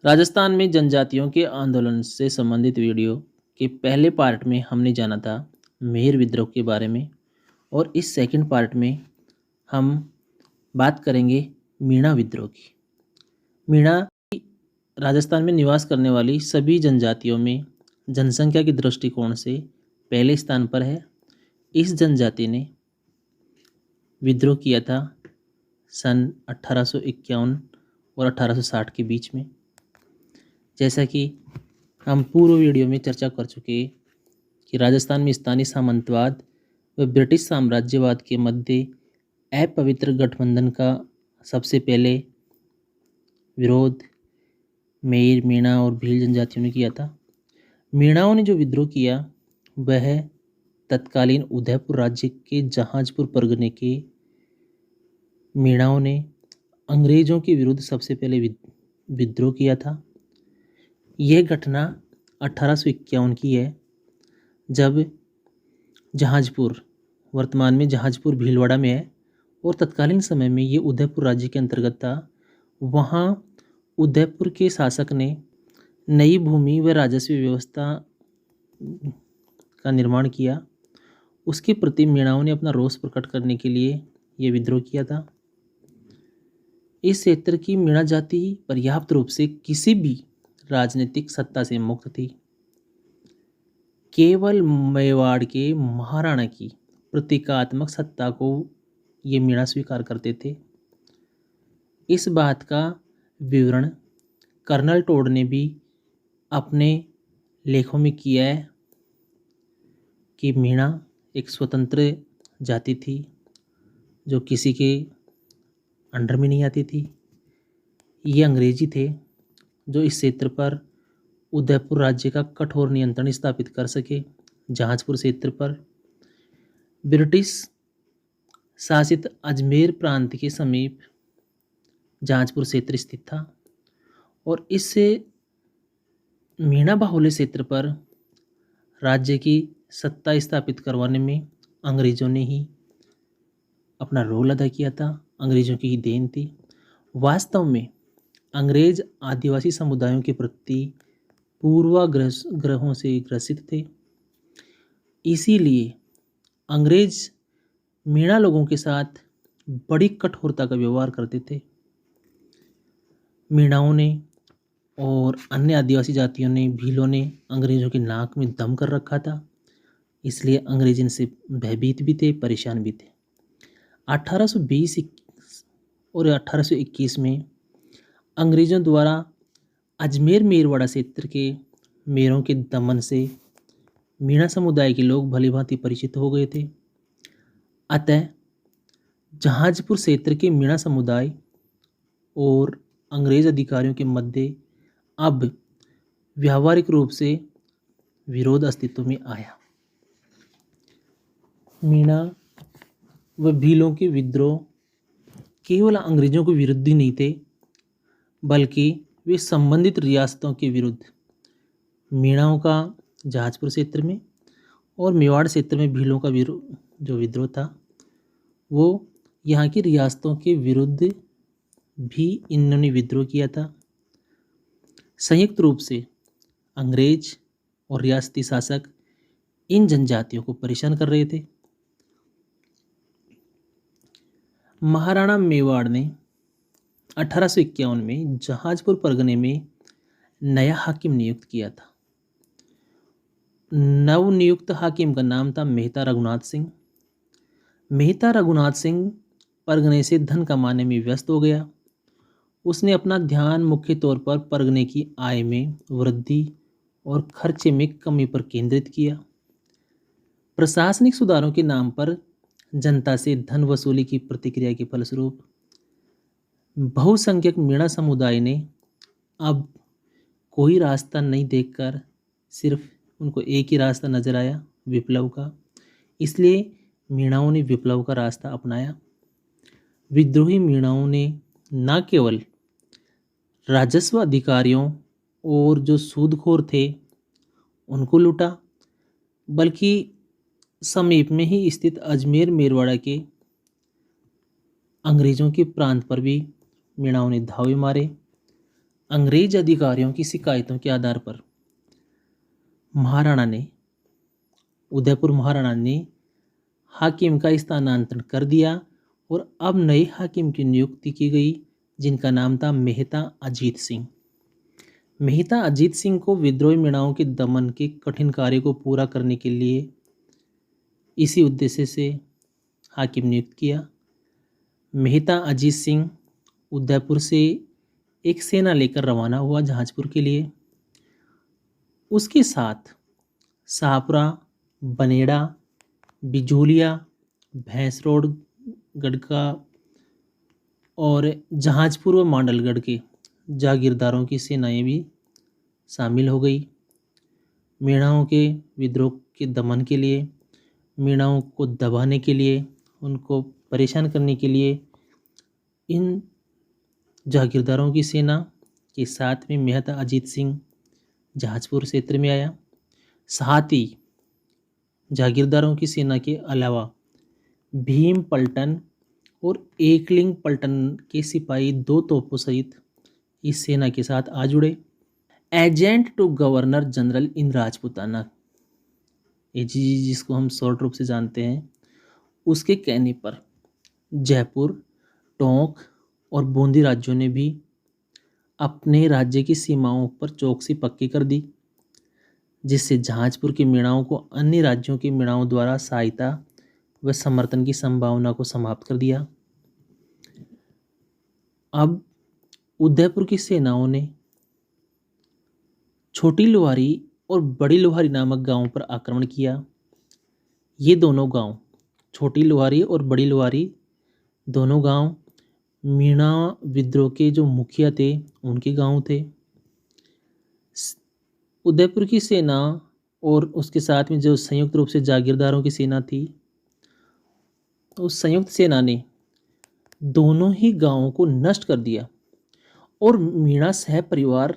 राजस्थान में जनजातियों के आंदोलन से संबंधित वीडियो के पहले पार्ट में हमने जाना था मेहर विद्रोह के बारे में। और इस सेकंड पार्ट में हम बात करेंगे मीणा विद्रोह की। मीणा राजस्थान में निवास करने वाली सभी जनजातियों में जनसंख्या के दृष्टिकोण से पहले स्थान पर है। इस जनजाति ने विद्रोह किया था सन 1851 और 1860 के बीच में। जैसा कि हम पूर्व वीडियो में चर्चा कर चुके कि राजस्थान में स्थानीय सामंतवाद व ब्रिटिश साम्राज्यवाद के मध्य अपवित्र गठबंधन का सबसे पहले विरोध मेर, मीणा और भील जनजातियों ने किया था। मीणाओं ने जो विद्रोह किया वह तत्कालीन उदयपुर राज्य के जहाजपुर परगने के मीणाओं ने अंग्रेजों के विरुद्ध सबसे पहले विद्रोह किया था। यह घटना 1851 की है, जब जहाजपुर, वर्तमान में जहाजपुर भीलवाड़ा में है और तत्कालीन समय में ये उदयपुर राज्य के अंतर्गत था। वहाँ उदयपुर के शासक ने नई भूमि व राजस्व व्यवस्था का निर्माण किया। उसके प्रति मीणाओं ने अपना रोष प्रकट करने के लिए ये विद्रोह किया था। इस क्षेत्र की मीणा जाति पर्याप्त रूप से किसी भी राजनीतिक सत्ता से मुक्त थी। केवल मेवाड़ के महाराणा की प्रतीकात्मक सत्ता को ये मीणा स्वीकार करते थे। इस बात का विवरण कर्नल टोड ने भी अपने लेखों में किया है कि मीणा एक स्वतंत्र जाति थी जो किसी के अंडर में नहीं आती थी। ये अंग्रेजी थे जो इस क्षेत्र पर उदयपुर राज्य का कठोर नियंत्रण स्थापित कर सके। जहाजपुर क्षेत्र पर ब्रिटिश शासित अजमेर प्रांत के समीप जहाजपुर क्षेत्र स्थित था और इससे मीणा बाहुल्य क्षेत्र पर राज्य की सत्ता स्थापित करवाने में अंग्रेजों ने ही अपना रोल अदा किया था। अंग्रेजों की ही देन थी। वास्तव में अंग्रेज आदिवासी समुदायों के प्रति पूर्वाग्रहों से ग्रसित थे। इसीलिए अंग्रेज मीणा लोगों के साथ बड़ी कठोरता का व्यवहार करते थे। मीणाओं ने और अन्य आदिवासी जातियों ने, भीलों ने अंग्रेजों की नाक में दम कर रखा था। इसलिए अंग्रेज इनसे भयभीत भी थे, परेशान भी थे। 1820 और 1821 में अंग्रेजों द्वारा अजमेर मेरवाड़ा क्षेत्र के मेरों के दमन से मीणा समुदाय के लोग भलीभांति परिचित हो गए थे। अतः जहाजपुर क्षेत्र के मीणा समुदाय और अंग्रेज अधिकारियों के मध्य अब व्यावहारिक रूप से विरोध अस्तित्व में आया। मीणा व भीलों के विद्रोह केवल अंग्रेजों के विरुद्ध ही नहीं थे, बल्कि वे संबंधित रियासतों के विरुद्ध। मीणाओं का जहाजपुर क्षेत्र में और मेवाड़ क्षेत्र में भीलों का जो विद्रोह था वो यहाँ की रियासतों के विरुद्ध भी इन्होंने विद्रोह किया था। संयुक्त रूप से अंग्रेज और रियासती शासक इन जनजातियों को परेशान कर रहे थे। महाराणा मेवाड़ ने 1851 में जहाजपुर परगने में नया हाकिम नियुक्त किया था। नवनियुक्त हाकिम का नाम था मेहता रघुनाथ सिंह। मेहता रघुनाथ सिंह परगने से धन कमाने में व्यस्त हो गया। उसने अपना ध्यान मुख्य तौर पर परगने की आय में वृद्धि और खर्चे में कमी पर केंद्रित किया। प्रशासनिक सुधारों के नाम पर जनता से धन वसूली की प्रतिक्रिया के फलस्वरूप बहुसंख्यक मीणा समुदाय ने अब कोई रास्ता नहीं देखकर सिर्फ उनको एक ही रास्ता नजर आया, विप्लव का। इसलिए मीणाओं ने विप्लव का रास्ता अपनाया। विद्रोही मीणाओं ने न केवल राजस्व अधिकारियों और जो सूदखोर थे उनको लूटा, बल्कि समीप में ही स्थित अजमेर मेरवाड़ा के अंग्रेजों के प्रांत पर भी मीणाओं ने धावे मारे। अंग्रेज अधिकारियों की शिकायतों के आधार पर उदयपुर महाराणा ने हाकिम का स्थानांतरण कर दिया और अब नए हाकिम की नियुक्ति की गई, जिनका नाम था मेहता अजीत सिंह। मेहता अजीत सिंह को विद्रोही मीणाओं के दमन के कठिन कार्य को पूरा करने के लिए इसी उद्देश्य से हाकिम नियुक्त किया। मेहता अजीत सिंह उदयपुर से एक सेना लेकर रवाना हुआ जहाजपुर के लिए। उसके साथ शाहपुरा, बनेड़ा, बिजूलिया, भैंसरोड गढ़का और जहाजपुर व मांडलगढ़ के जागीरदारों की सेनाएं भी शामिल हो गई। मीणाओं के विद्रोह के दमन के लिए, मीणाओं को दबाने के लिए, उनको परेशान करने के लिए इन जागीरदारों की सेना के साथ में मेहता अजीत सिंह जहाजपुर क्षेत्र में आया। साथ ही जागीरदारों की सेना के अलावा भीम पलटन और एकलिंग पलटन के सिपाही 2 तोपों सहित इस सेना के साथ आ जुड़े। Agent to governor general in Rajputana, AGG जिसको हम शॉर्ट रूप से जानते हैं, उसके कहने पर जयपुर, टोंक और बूंदी राज्यों ने भी अपने राज्य की सीमाओं पर चौकसी पक्की कर दी, जिससे जहाजपुर के मीणाओं को अन्य राज्यों के मीणाओं द्वारा सहायता व समर्थन की संभावना को समाप्त कर दिया। अब उदयपुर की सेनाओं ने छोटी लोहारी और बड़ी लोहारी नामक गांवों पर आक्रमण किया। ये दोनों गांव, छोटी लोहारी और बड़ी लोहारी, दोनों गांव मीणा विद्रोह के जो मुखिया थे उनके गांव थे। उदयपुर की सेना और उसके साथ में जो संयुक्त रूप से जागीरदारों की सेना थी, उस संयुक्त सेना ने दोनों ही गांवों को नष्ट कर दिया और मीणा सह परिवार,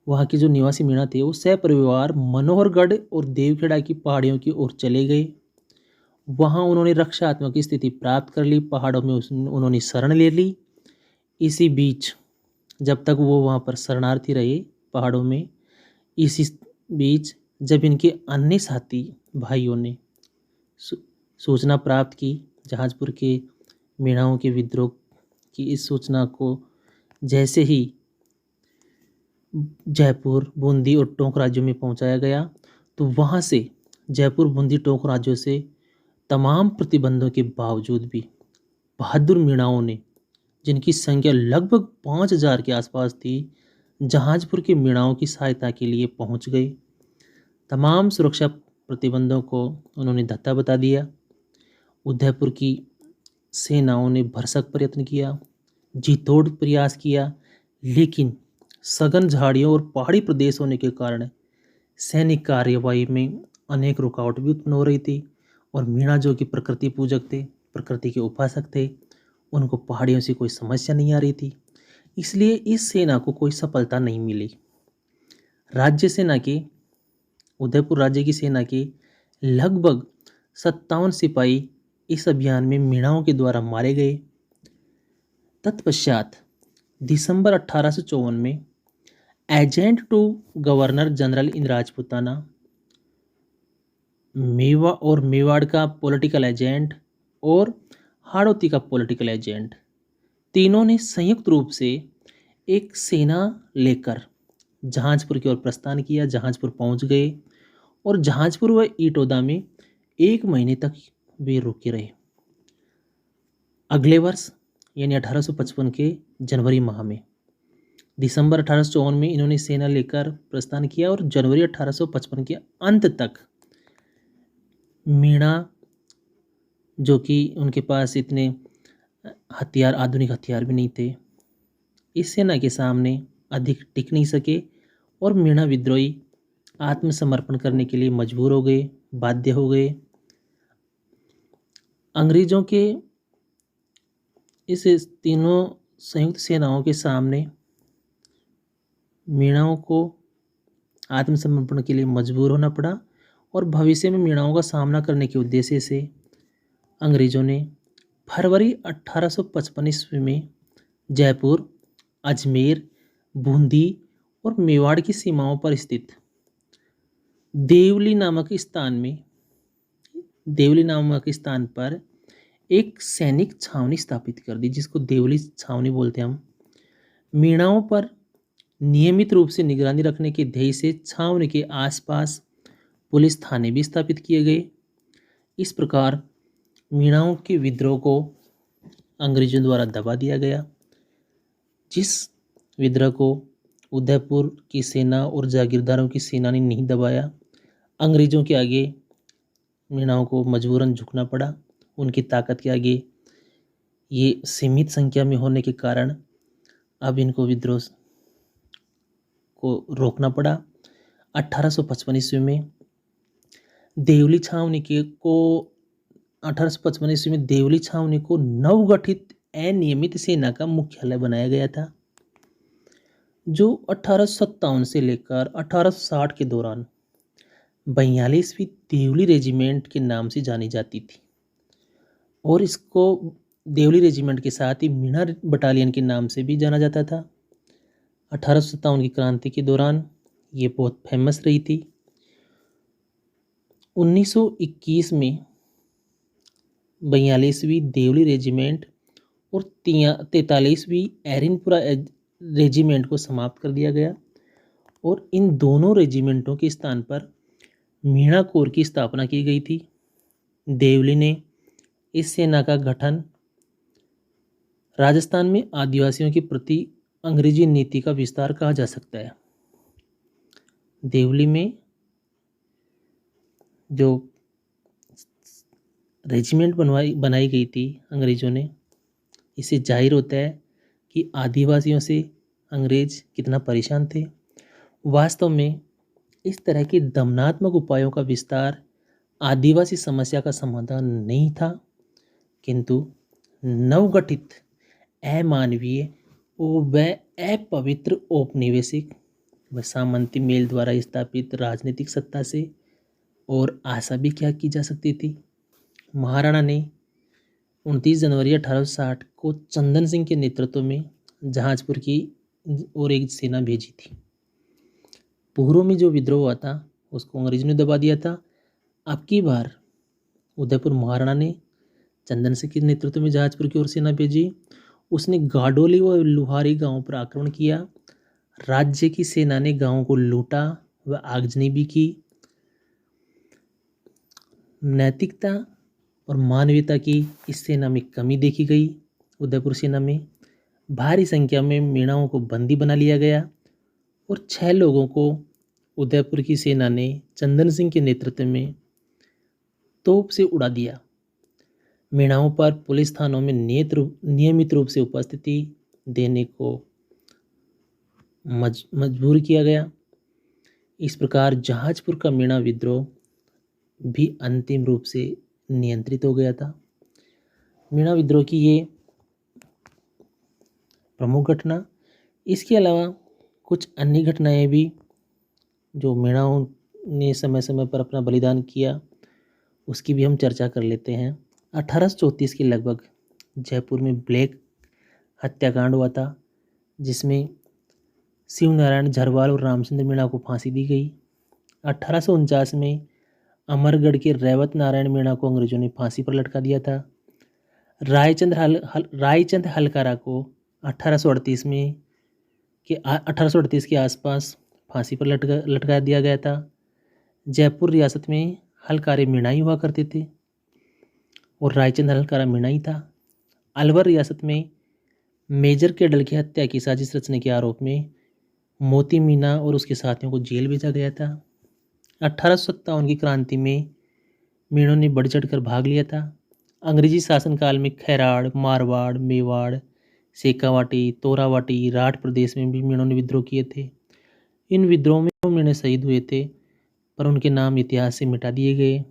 वहाँ के जो निवासी मीणा थे, वो सह परिवार मनोहरगढ़ और देवखेड़ा की पहाड़ियों की ओर चले गए। वहाँ उन्होंने रक्षात्मक स्थिति प्राप्त कर ली, पहाड़ों में उन्होंने शरण ले ली। इसी बीच जब तक वो वहाँ पर शरणार्थी रहे पहाड़ों में, इसी बीच जब इनके अन्य साथी भाइयों ने सूचना प्राप्त की जहाजपुर के मीणाओं के विद्रोह की, इस सूचना को जैसे ही जयपुर, बूंदी और टोंक राज्यों में पहुंचाया गया, तो वहां से जयपुर, बूंदी, टोंक राज्यों से तमाम प्रतिबंधों के बावजूद भी बहादुर मीणाओं ने, जिनकी संख्या लगभग 5000 के आसपास थी, जहाजपुर के मीणाओं की सहायता के लिए पहुंच गए। तमाम सुरक्षा प्रतिबंधों को उन्होंने धत्ता बता दिया। उदयपुर की सेनाओं ने भरसक प्रयत्न किया, जीतोड़ प्रयास किया, लेकिन सघन झाड़ियों और पहाड़ी प्रदेश होने के कारण सैनिक कार्यवाही में अनेक रुकावट भी उत्पन्न हो रही थी और मीणा जो कि प्रकृति पूजक थे, प्रकृति के उपासक थे, उनको पहाड़ियों से कोई समस्या नहीं आ रही थी। इसलिए इस सेना को कोई सफलता नहीं मिली। राज्य सेना के, उदयपुर राज्य की सेना के लगभग 57 सिपाही इस अभियान में मीणाओं के द्वारा मारे गए। तत्पश्चात दिसंबर 1854 में agent to governor general in Rajputana, Mewar का पॉलिटिकल एजेंट और हाड़ौती का पॉलिटिकल एजेंट, तीनों ने संयुक्त रूप से एक सेना लेकर जहाजपुर की ओर प्रस्थान किया। जहाजपुर पहुंच गए और जहाजपुर व ईटोदा में 1 महीने तक वे रुके रहे। अगले वर्ष यानी 1855 के जनवरी माह में, दिसंबर 1854 में इन्होंने सेना लेकर प्रस्थान किया और जनवरी 1855 के अंत तक मीणा, जो कि उनके पास इतने हथियार, आधुनिक हथियार भी नहीं थे, इस सेना के सामने अधिक टिक नहीं सके और मीणा विद्रोही आत्मसमर्पण करने के लिए मजबूर हो गए, बाध्य हो गए। अंग्रेजों के इस तीनों संयुक्त सेनाओं के सामने मीणाओं को आत्मसमर्पण के लिए मजबूर होना पड़ा और भविष्य में मीणाओं का सामना करने के उद्देश्य से अंग्रेजों ने फरवरी 1855 ईस्वी में जयपुर, अजमेर, बूंदी और मेवाड़ की सीमाओं पर स्थित देवली नामक स्थान में देवली नामक स्थान पर एक सैनिक छावनी स्थापित कर दी, जिसको देवली छावनी बोलते हैं हम। मीणाओं पर नियमित रूप से निगरानी रखने के ध्येय से छावनी के आसपास पुलिस थाने भी स्थापित किए गए। इस प्रकार मीणाओं के विद्रोह को अंग्रेजों द्वारा दबा दिया गया, जिस विद्रोह को उदयपुर की सेना और जागीरदारों की सेना ने नहीं दबाया। अंग्रेजों के आगे मीणाओं को मजबूरन झुकना पड़ा। उनकी ताकत के आगे ये सीमित संख्या में होने के कारण अब इनको विद्रोह को रोकना पड़ा। 1855 ईस्वी में देवली छावनी के को 1855 ईस्वी में देवली छावनी को नवगठित अनियमित सेना का मुख्यालय बनाया गया था, जो 1857 से लेकर 1860 के दौरान 42वीं देवली रेजिमेंट के नाम से जानी जाती थी, और इसको देवली रेजिमेंट के साथ ही मीणा बटालियन के नाम से भी जाना जाता था। 1857 की क्रांति के दौरान ये बहुत फेमस रही थी। 1921 में 42वीं देवली रेजिमेंट और 43वीं एरिनपुरा रेजिमेंट को समाप्त कर दिया गया, और इन दोनों रेजिमेंटों के स्थान पर मीणा कोर की स्थापना की गई थी। देवली ने इस सेना का गठन राजस्थान में आदिवासियों के प्रति अंग्रेजी नीति का विस्तार कहा जा सकता है। देवली में जो रेजिमेंट बनाई गई थी अंग्रेजों ने, इससे जाहिर होता है कि आदिवासियों से अंग्रेज कितना परेशान थे। वास्तव में इस तरह के दमनात्मक उपायों का विस्तार आदिवासी समस्या का समाधान नहीं था, किंतु नवगठित अमानवीय व अपवित्र औपनिवेशिक व सामंती मेल द्वारा स्थापित राजनीतिक सत्ता से और आशा भी क्या की जा सकती थी। महाराणा ने 29 जनवरी 1860 को चंदन सिंह के नेतृत्व में जहाजपुर की ओर एक सेना भेजी थी। पूर्व में जो विद्रोह हुआ था उसको अंग्रेजों ने दबा दिया था। अब की बार उदयपुर महाराणा ने चंदन सिंह के नेतृत्व में जहाजपुर की ओर सेना भेजी। उसने गाडोली व लुहारी गांवों पर आक्रमण किया। राज्य की सेना ने गांवों को लूटा व आगजनी भी की। नैतिकता और मानवीयता की इस सेना में कमी देखी गई। उदयपुर सेना में भारी संख्या में मीणाओं को बंदी बना लिया गया और 6 लोगों को उदयपुर की सेना ने चंदन सिंह के नेतृत्व में तोप से उड़ा दिया। मीणाओं पर पुलिस थानों में नियमित रूप से उपस्थिति देने को मजबूर किया गया। इस प्रकार जहाजपुर का मीणा विद्रोह भी अंतिम रूप से नियंत्रित हो गया था। मीणा विद्रोह की ये प्रमुख घटना। इसके अलावा कुछ अन्य घटनाएं भी जो मीणाओं ने समय समय पर अपना बलिदान किया, उसकी भी हम चर्चा कर लेते हैं। 1834 के लगभग जयपुर में ब्लैक हत्याकांड हुआ था, जिसमें शिव नारायण झरवाल और रामचंद्र मीणा को फांसी दी गई। 1849 में अमरगढ़ के रेवत नारायण मीणा को अंग्रेजों ने फांसी पर लटका दिया था। रायचंद हलकारा को 1838 के आसपास फांसी पर लटका दिया गया था। जयपुर रियासत में हलकारे मीणाई हुआ करते थे और रायचंद हलकारा मीणाई था। अलवर रियासत में मेजर केडल की हत्या की साजिश रचने के आरोप में मोती मीणा और उसके साथियों को जेल भेजा गया था। 1857 की क्रांति में मीणों ने बढ़ चढ़कर भाग लिया था। अंग्रेजी शासनकाल में खैराड़, मारवाड़, मेवाड़, शेखावाटी, तोरावाटी, राठ प्रदेश में भी मीणों ने विद्रोह किए थे। इन विद्रोह में मीणे शहीद हुए थे, पर उनके नाम इतिहास से मिटा दिए गए।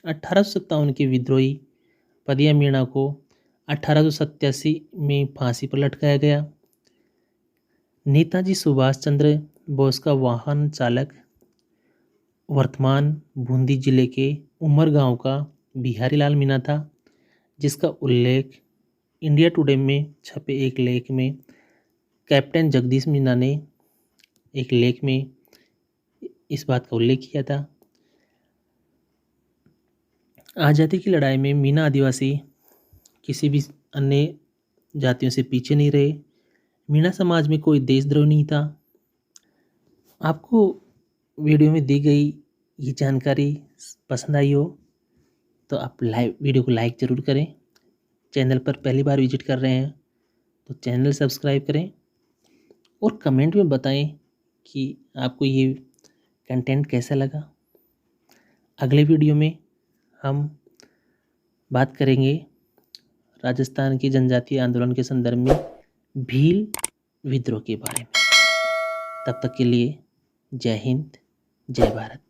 1857 के विद्रोही पदिया मीणा को 1887 में फांसी पर लटकाया गया। नेताजी सुभाष चंद्र बोस का वाहन चालक वर्तमान बूंदी जिले के उमरगांव का बिहारी लाल मीणा था, जिसका उल्लेख इंडिया टुडे में छपे एक लेख में कैप्टन जगदीश मीना ने एक लेख में इस बात का उल्लेख किया था। आज़ादी की लड़ाई में मीना आदिवासी किसी भी अन्य जातियों से पीछे नहीं रहे। मीना समाज में कोई देशद्रोह नहीं था। आपको वीडियो में दी गई ये जानकारी पसंद आई हो तो आप वीडियो को लाइक ज़रूर करें। चैनल पर पहली बार विजिट कर रहे हैं तो चैनल सब्सक्राइब करें और कमेंट में बताएं कि आपको ये कंटेंट कैसा लगा। अगले वीडियो में हम बात करेंगे राजस्थान की जनजातीय आंदोलन के संदर्भ में भील विद्रोह के बारे में। तब तक के लिए जय हिंद, जय भारत।